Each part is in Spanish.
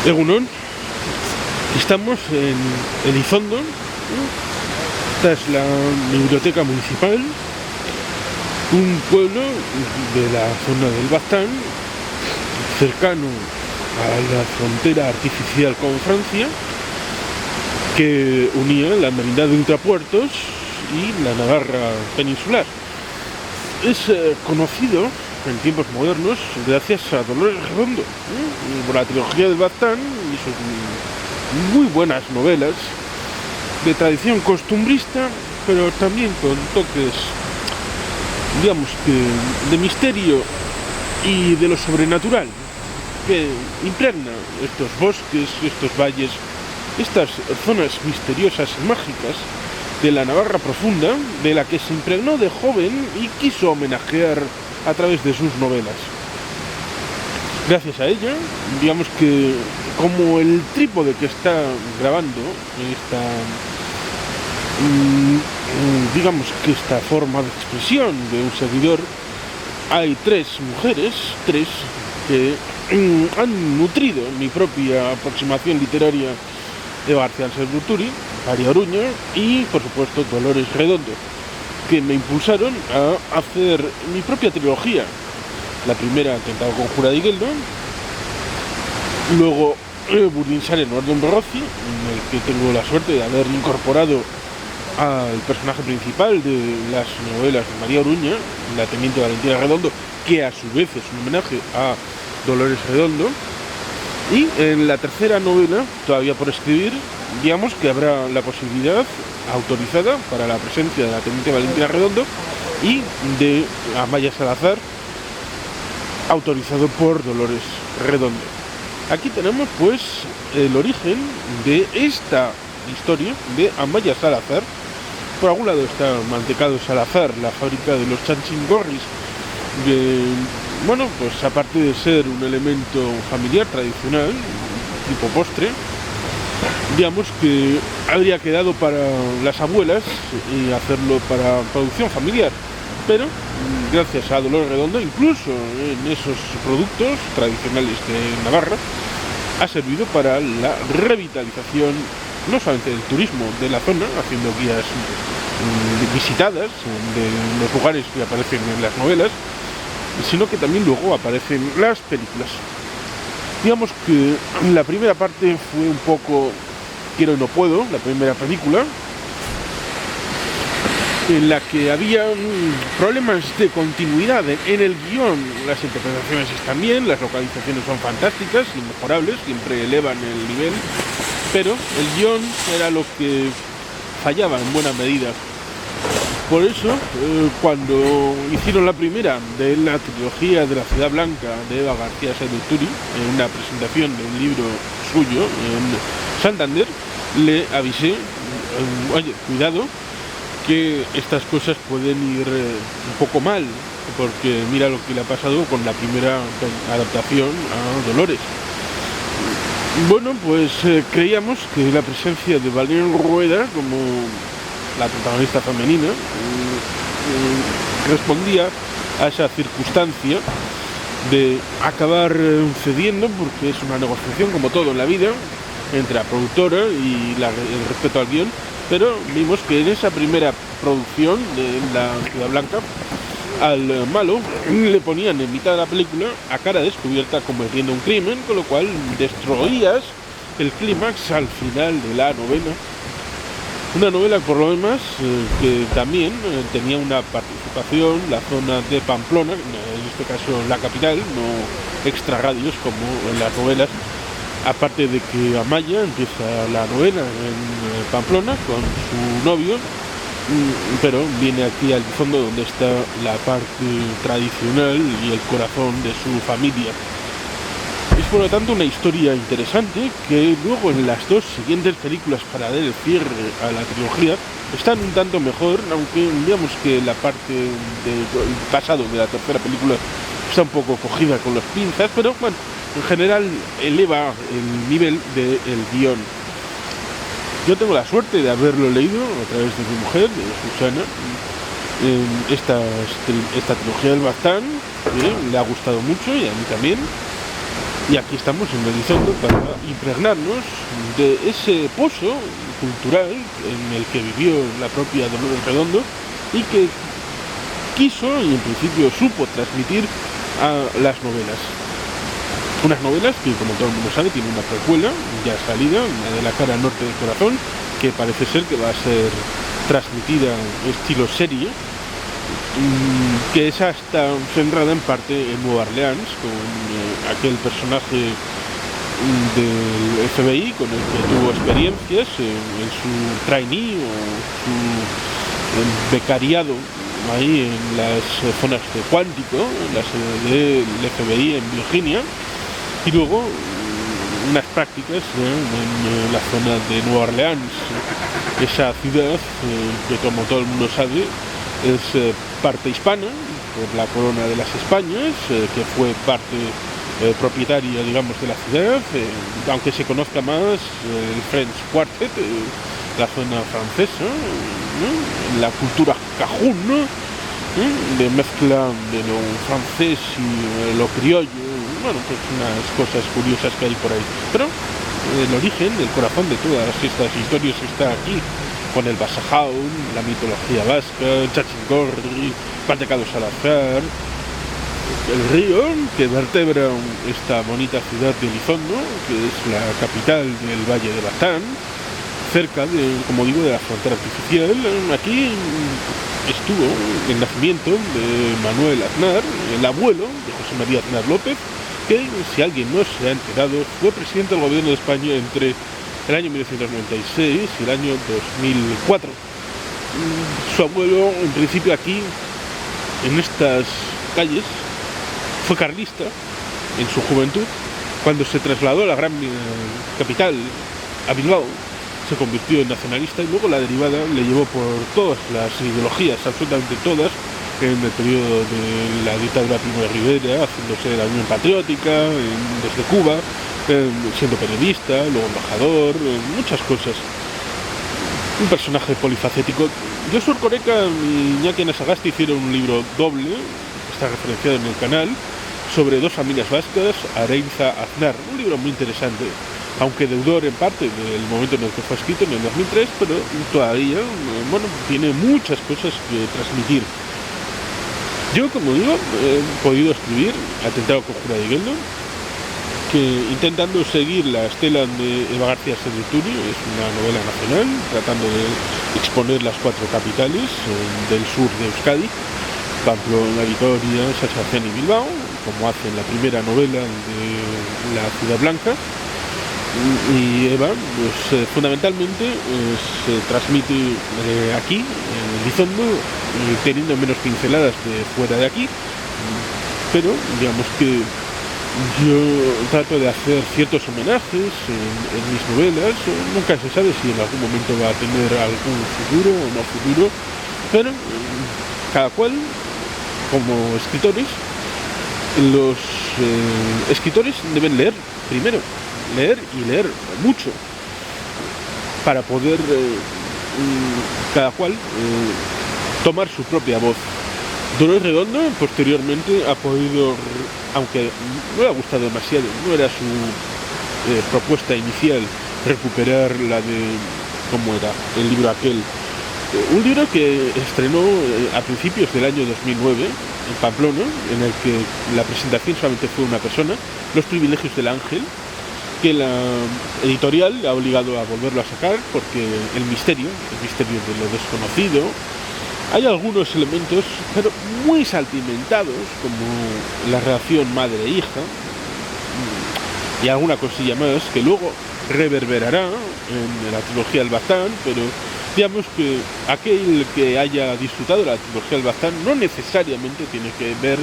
Egunon, estamos en Elizondo. Esta es la biblioteca municipal, un pueblo de la zona del Baztán, cercano a la frontera artificial con Francia, que unía la Merindad de Ultrapuertos y la Navarra peninsular. Es conocido en tiempos modernos gracias a Dolores Redondo, por la trilogía del Baztán y sus muy buenas novelas de tradición costumbrista, pero también con toques, digamos que, de misterio y de lo sobrenatural, que impregna estos bosques, estos valles, estas zonas misteriosas y mágicas de la Navarra profunda, de la que se impregnó de joven y quiso homenajear a través de sus novelas. Gracias a ella, digamos que como el trípode que está grabando esta forma de expresión de un servidor, hay tres mujeres, que han nutrido mi propia aproximación literaria de García Servuturi, María Oruña y, por supuesto, Dolores Redondo, que me impulsaron a hacer mi propia trilogía. La primera, Atentado con Jura de Igueldo, luego Burdinsare en Orden Berrozzi, en el que tengo la suerte de haber incorporado al personaje principal de las novelas de María Oruña, la teniente Valentina Redondo, que a su vez es un homenaje a Dolores Redondo. Y en la tercera novela, todavía por escribir, digamos que habrá la posibilidad autorizada para la presencia de la teniente Valentina Redondo y de Amaya Salazar, autorizado por Dolores Redondo. Aquí tenemos pues el origen de esta historia de Amaya Salazar. Por algún lado está Mantecado Salazar, la fábrica de los chanchingorris, que, bueno, pues aparte de ser un elemento familiar tradicional, tipo postre, digamos que habría quedado para las abuelas y hacerlo para producción familiar, pero gracias a Dolores Redondo, incluso en esos productos tradicionales de Navarra, ha servido para la revitalización no solamente del turismo de la zona, haciendo guías visitadas de los lugares que aparecen en las novelas, sino que también luego aparecen las películas. Digamos que la primera parte fue un poco Quiero y no puedo, la primera película, en la que había problemas de continuidad en el guión. Las interpretaciones están bien, las localizaciones son fantásticas, inmejorables, siempre elevan el nivel, pero el guión era lo que fallaba en buena medida. Por eso, cuando hicieron la primera de la trilogía de la Ciudad Blanca de Eva García Servuturi, en una presentación de un libro suyo en Santander, le avisé, oye, cuidado, que estas cosas pueden ir un poco mal, porque mira lo que le ha pasado con la primera adaptación a Dolores. Bueno, pues creíamos que la presencia de Valeria Rueda como la protagonista femenina respondía a esa circunstancia de acabar cediendo, porque es una negociación como todo en la vida entre la productora y el respeto al guión, pero vimos que en esa primera producción de la Ciudad Blanca al malo le ponían en mitad de la película a cara descubierta cometiendo un crimen, con lo cual destruías el clímax al final de la novela. Una novela, por lo demás, que también tenía una participación, la zona de Pamplona, en este caso la capital, no extrarradios como en las novelas, aparte de que Amaya empieza la novela en Pamplona con su novio, pero viene aquí al fondo donde está la parte tradicional y el corazón de su familia. Es por lo tanto una historia interesante que luego en las dos siguientes películas para dar el cierre a la trilogía están un tanto mejor, aunque digamos que la parte del pasado de la tercera película está un poco cogida con las pinzas, pero bueno, en general eleva el nivel del guión. Yo tengo la suerte de haberlo leído a través de mi mujer, de Susana, esta trilogía del Baztán, que le ha gustado mucho y a mí también. Y aquí estamos en Elizondo para impregnarnos de ese pozo cultural en el que vivió la propia Dolores Redondo y que quiso y en principio supo transmitir a las novelas. Unas novelas que, como todo el mundo sabe, tienen una precuela ya salida, una de La cara norte del corazón, que parece ser que va a ser transmitida estilo serie, que esa está centrada en parte en Nueva Orleans, con aquel personaje del FBI con el que tuvo experiencias en su trainee o su becariado ahí en las zonas de Cuántico, en la sede del FBI en Virginia, y luego unas prácticas en la zona de Nueva Orleans, esa ciudad que, como todo el mundo sabe, es parte hispana por la Corona de las Españas, que fue parte propietaria, digamos, de la ciudad, aunque se conozca más el French Quartet, la zona francesa, ¿no? La cultura cajún, ¿no? De mezcla de lo francés y lo criollo, bueno, pues unas cosas curiosas que hay por ahí. Pero el origen, el corazón de todas estas historias está aquí, con el Basajaun, la mitología vasca, Chachingorri, Pantecado Salazar, el río que vertebra esta bonita ciudad de Elizondo, que es la capital del Valle de Baztán, cerca de, como digo, de la frontera artificial. Aquí estuvo el nacimiento de Manuel Aznar, el abuelo de José María Aznar López, que, si alguien no se ha enterado, fue presidente del gobierno de España entre el año 1996 y el año 2004. Su abuelo, en principio aquí, en estas calles, fue carlista en su juventud. Cuando se trasladó a la gran capital, a Bilbao, se convirtió en nacionalista y luego la derivada le llevó por todas las ideologías, absolutamente todas, en el periodo de la dictadura Primo de Rivera, haciéndose de la Unión Patriótica, desde Cuba, siendo periodista, luego embajador, muchas cosas. Un personaje polifacético. Josu Erkoreka y Iñaki Anasagasti hicieron un libro doble, que está referenciado en el canal, sobre dos familias vascas, Areinza Aznar. Un libro muy interesante, aunque deudor en parte del momento en el que fue escrito, en el 2003, pero todavía, bueno, tiene muchas cosas que transmitir. Yo, como digo, he podido escribir Atentado con Jura de Igeldo, que intentando seguir la estela de Eva García Serrituri, es una novela nacional, tratando de exponer las cuatro capitales del sur de Euskadi, Pamplona, Vitoria, San Sebastián y Bilbao, como hace en la primera novela de La Ciudad Blanca. Y Eva, pues fundamentalmente se transmite aquí, en Elizondo, teniendo menos pinceladas de fuera de aquí, pero digamos que yo trato de hacer ciertos homenajes en mis novelas. Nunca se sabe si en algún momento va a tener algún futuro o no futuro, pero cada cual, como escritores, los escritores deben leer primero, leer y leer mucho, para poder cada cual tomar su propia voz. Dolores Redondo posteriormente ha podido, aunque no le ha gustado demasiado, no era su propuesta inicial, recuperar la de, ¿cómo era?, el libro aquel. Un libro que estrenó a principios del año 2009 en Pamplona, en el que la presentación solamente fue una persona, Los privilegios del ángel, que la editorial ha obligado a volverlo a sacar porque el misterio de lo desconocido. Hay algunos elementos, pero muy salpimentados, como la relación madre-hija y alguna cosilla más que luego reverberará en la trilogía del Baztán, pero digamos que aquel que haya disfrutado de la trilogía del Baztán no necesariamente tiene que ver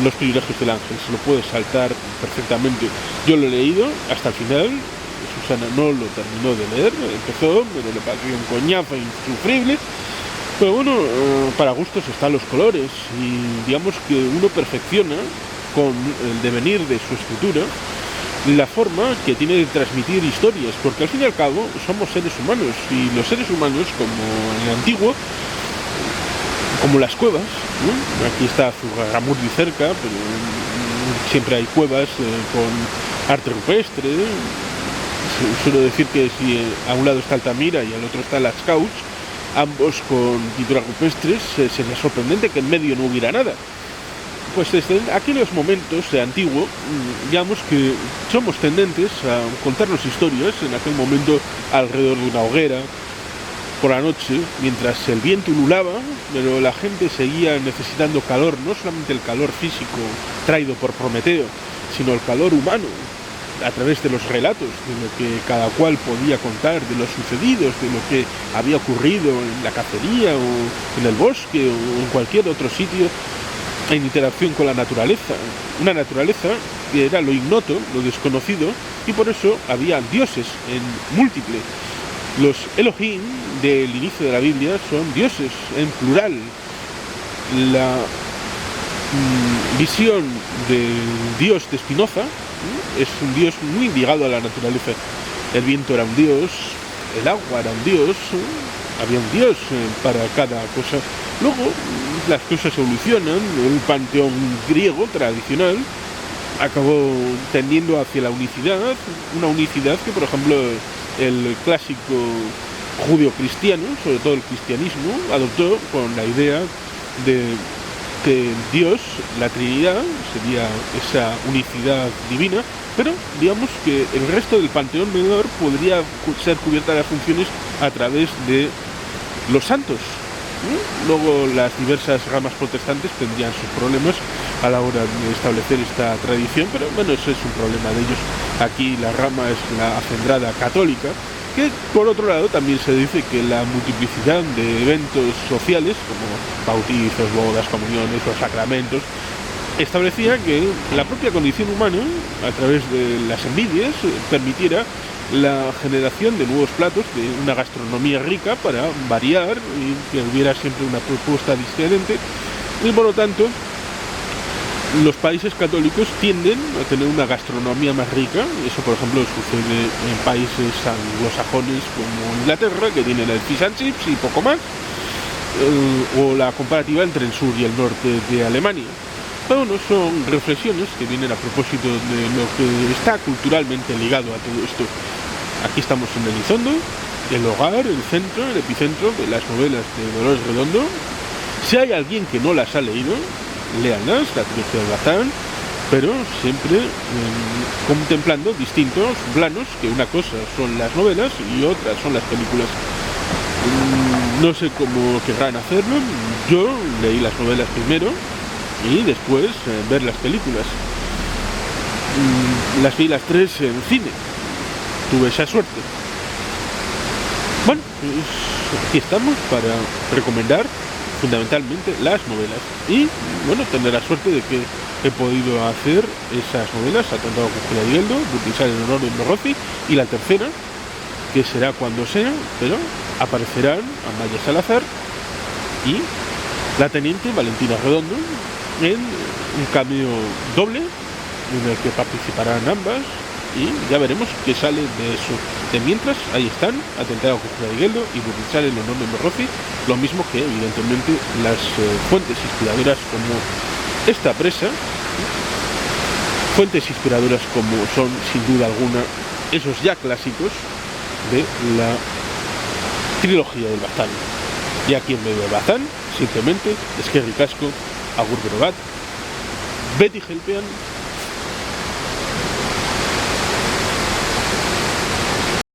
Los privilegios del ángel, se lo puede saltar perfectamente. Yo lo he leído hasta el final, Susana no lo terminó de leer, empezó, pero le pareció un coñazo insufrible. Pero bueno, para gustos están los colores y digamos que uno perfecciona con el devenir de su escritura la forma que tiene de transmitir historias, porque al fin y al cabo somos seres humanos y los seres humanos, como en el antiguo, como las cuevas, ¿no? Aquí está Zugarramurdi cerca, pero siempre hay cuevas con arte rupestre. Suelo decir que si a un lado está Altamira y al otro está Las Cauts, ambos con pinturas rupestres, sería sorprendente que en medio no hubiera nada. Pues desde aquellos momentos de antiguo, digamos que somos tendentes a contarnos historias, en aquel momento alrededor de una hoguera, por la noche, mientras el viento ululaba, pero la gente seguía necesitando calor, no solamente el calor físico traído por Prometeo, sino el calor humano, a través de los relatos, de lo que cada cual podía contar, de los sucedidos, de lo que había ocurrido en la cacería o en el bosque o en cualquier otro sitio, en interacción con la naturaleza. Una naturaleza que era lo ignoto, lo desconocido, y por eso había dioses en múltiple. Los Elohim del inicio de la Biblia son dioses en plural. La visión del Dios de Spinoza es un Dios muy ligado a la naturaleza. El viento era un dios, el agua era un dios, había un dios para cada cosa. Luego las cosas evolucionan, el panteón griego tradicional acabó tendiendo hacia la unicidad, una unicidad que, por ejemplo, el clásico judío-cristiano, sobre todo el cristianismo, adoptó con la idea de que Dios, la Trinidad, sería esa unicidad divina, pero digamos que el resto del panteón menor podría ser cubierta de funciones a través de los santos. Luego las diversas ramas protestantes tendrían sus problemas a la hora de establecer esta tradición, pero bueno, eso es un problema de ellos. Aquí la rama es la acendrada católica, que por otro lado también se dice que la multiplicidad de eventos sociales, como bautizos, bodas, comuniones o sacramentos, establecía que la propia condición humana, a través de las envidias, permitiera la generación de nuevos platos, de una gastronomía rica para variar y que hubiera siempre una propuesta diferente, y por lo tanto los países católicos tienden a tener una gastronomía más rica. Eso, por ejemplo, sucede en países anglosajones como Inglaterra, que tienen el fish and chips y poco más, o la comparativa entre el sur y el norte de Alemania. Pero bueno, son reflexiones que vienen a propósito de lo que está culturalmente ligado a todo esto. Aquí estamos en Elizondo, el hogar, el centro, el epicentro de las novelas de Dolores Redondo. Si hay alguien que no las ha leído, léanlas, la trilogía de Bazán, pero siempre contemplando distintos planos, que una cosa son las novelas y otra son las películas. No sé cómo querrán hacerlo. Yo leí las novelas primero y después ver las películas. Las vi las tres en cine. Tuve esa suerte. Bueno, pues aquí estamos para recomendar fundamentalmente las novelas. Y bueno, tener la suerte de que he podido hacer esas novelas, Atentado con Giraldo, Burtizar en honor de Morrossi, y la tercera, que será cuando sea, pero aparecerán Amaya Salazar y la teniente Valentina Redondo en un cameo doble en el que participarán ambas, y ya veremos qué sale de eso. De mientras, ahí están Atentado con Giraldo y Burtizar en honor de Morrossi, lo mismo que evidentemente las fuentes inspiradoras como esta presa, fuentes inspiradoras como son sin duda alguna esos ya clásicos de la trilogía del Bazán. Y aquí en medio del Bazán, simplemente, Esquerrik asko, agur berobat, Beti Gelpean,